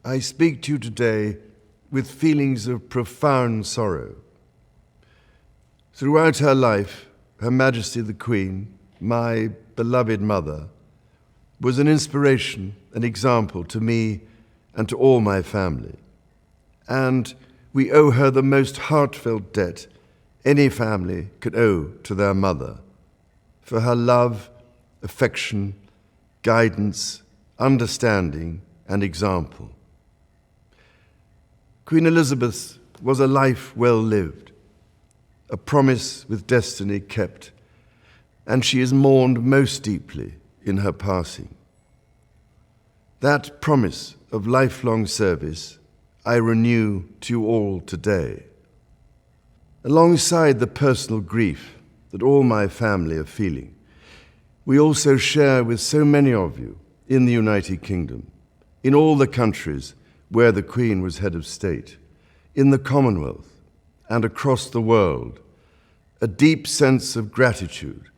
I speak to you today with feelings of profound sorrow. Throughout her life, Her Majesty the Queen, my beloved mother, was an inspiration, an example to me and to all my family. And we owe her the most heartfelt debt any family could owe to their mother, for her love, affection, guidance, understanding, and example. Queen Elizabeth was a life well lived, a promise with destiny kept, and she is mourned most deeply in her passing. That promise of lifelong service I renew to you all today. Alongside the personal grief that all my family are feeling, we also share with so many of you in the United Kingdom, in all the countries where the Queen was head of state, in the Commonwealth and across the world, a deep sense of gratitude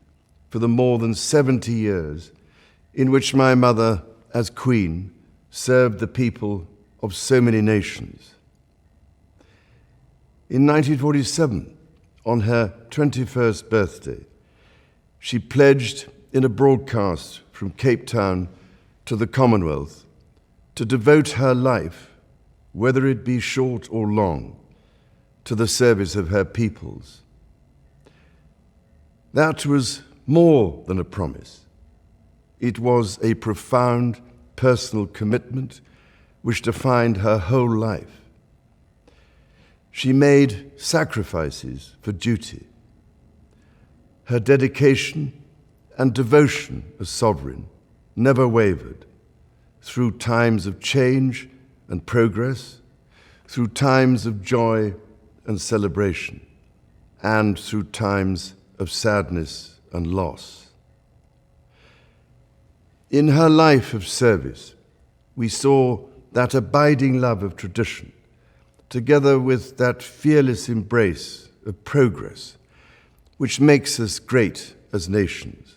for the more than 70 years in which my mother, as Queen, served the people of so many nations. In 1947, on her 21st birthday, she pledged in a broadcast from Cape Town to the Commonwealth to devote her life, whether it be short or long, to the service of her peoples. That was more than a promise. It was a profound personal commitment which defined her whole life. She made sacrifices for duty. Her dedication and devotion as sovereign never wavered through times of change and progress, through times of joy and celebration, and through times of sadness and loss. In her life of service, we saw that abiding love of tradition, together with that fearless embrace of progress, which makes us great as nations.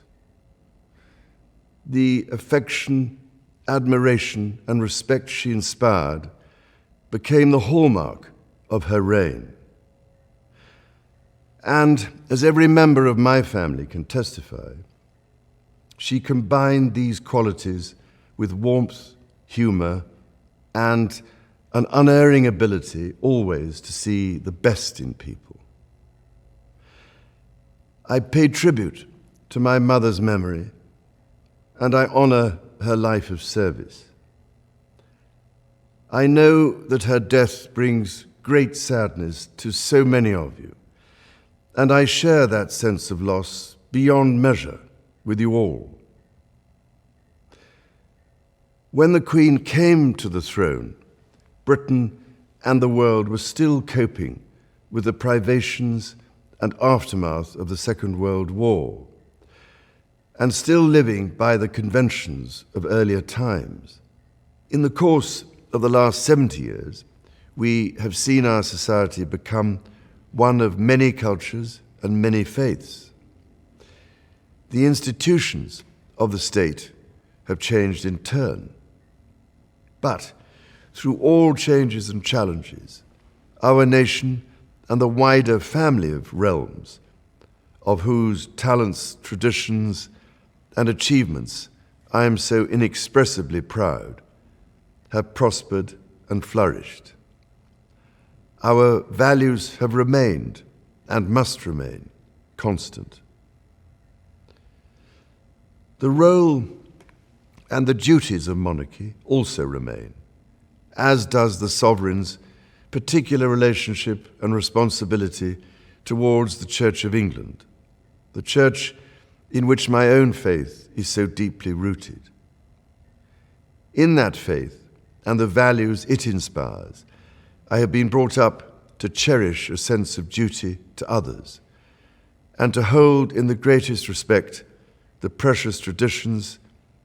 The affection, admiration, and respect she inspired became the hallmark of her reign. And as every member of my family can testify, she combined these qualities with warmth, humor, and an unerring ability always to see the best in people. I pay tribute to my mother's memory, and I honor her life of service. I know that her death brings great sadness to so many of you, and I share that sense of loss beyond measure with you all. When the Queen came to the throne, Britain and the world were still coping with the privations and aftermath of the Second World War, and still living by the conventions of earlier times. In the course of the last 70 years, we have seen our society become one of many cultures and many faiths. The institutions of the state have changed in turn. But through all changes and challenges, our nation and the wider family of realms, of whose talents, traditions, and achievements I am so inexpressibly proud, have prospered and flourished. Our values have remained and must remain constant. The role and the duties of monarchy also remain, as does the sovereign's particular relationship and responsibility towards the Church of England, the church in which my own faith is so deeply rooted. In that faith and the values it inspires, I have been brought up to cherish a sense of duty to others and to hold in the greatest respect the precious traditions,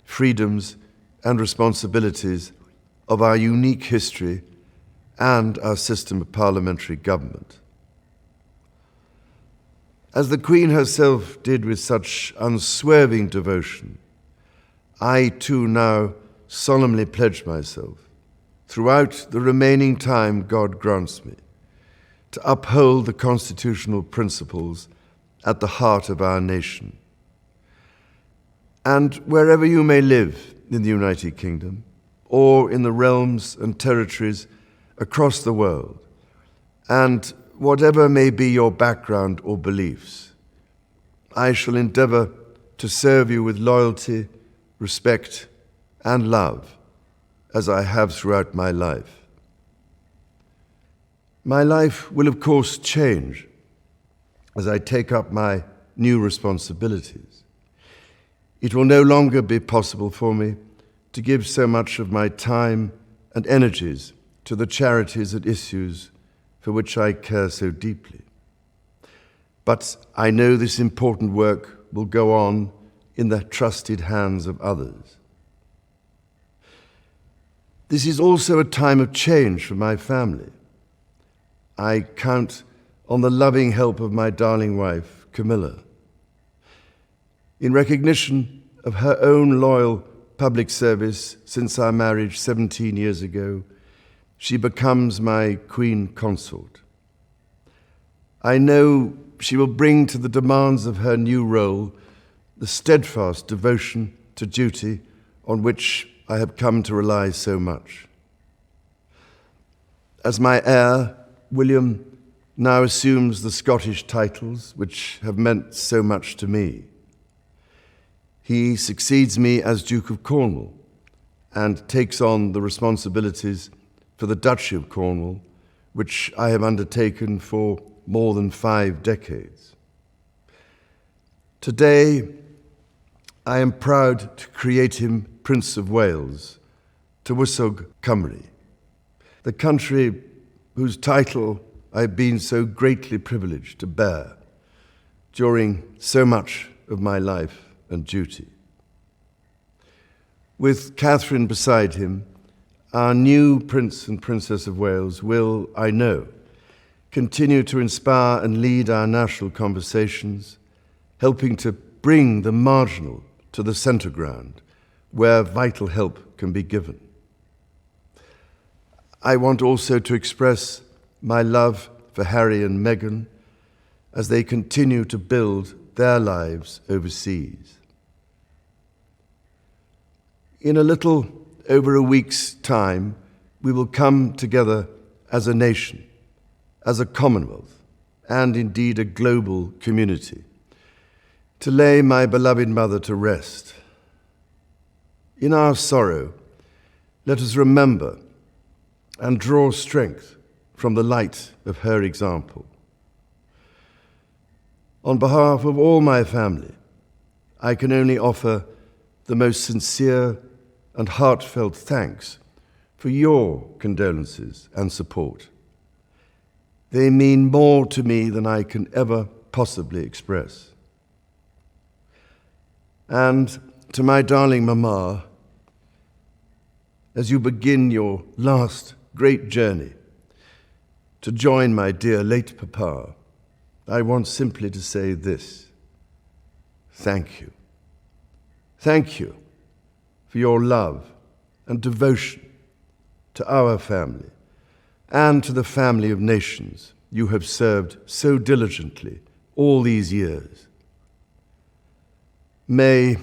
freedoms, and responsibilities of our unique history and our system of parliamentary government. As the Queen herself did with such unswerving devotion, I too now solemnly pledge myself throughout the remaining time God grants me, to uphold the constitutional principles at the heart of our nation. And wherever you may live in the United Kingdom, or in the realms and territories across the world, and whatever may be your background or beliefs, I shall endeavor to serve you with loyalty, respect, and love, as I have throughout my life. My life will, of course, change as I take up my new responsibilities. It will no longer be possible for me to give so much of my time and energies to the charities and issues for which I care so deeply. But I know this important work will go on in the trusted hands of others. This is also a time of change for my family. I count on the loving help of my darling wife, Camilla. In recognition of her own loyal public service since our marriage 17 years ago, she becomes my Queen Consort. I know she will bring to the demands of her new role the steadfast devotion to duty on which I have come to rely so much. As my heir, William now assumes the Scottish titles which have meant so much to me. He succeeds me as Duke of Cornwall and takes on the responsibilities for the Duchy of Cornwall, which I have undertaken for more than 5 decades. Today, I am proud to create him Prince of Wales, Tywysog Cymru, the country whose title I have been so greatly privileged to bear during so much of my life and duty. With Catherine beside him, our new Prince and Princess of Wales will, I know, continue to inspire and lead our national conversations, helping to bring the marginal to the centre ground, where vital help can be given. I want also to express my love for Harry and Meghan as they continue to build their lives overseas. In a little over a week's time, we will come together as a nation, as a Commonwealth, and indeed a global community, to lay my beloved mother to rest. In our sorrow, let us remember and draw strength from the light of her example. On behalf of all my family, I can only offer the most sincere and heartfelt thanks for your condolences and support. They mean more to me than I can ever possibly express. And to my darling Mama, as you begin your last great journey to join my dear late Papa, I want simply to say this: thank you. Thank you for your love and devotion to our family and to the family of nations you have served so diligently all these years. May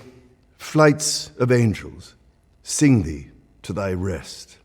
flights of angels sing thee to thy rest.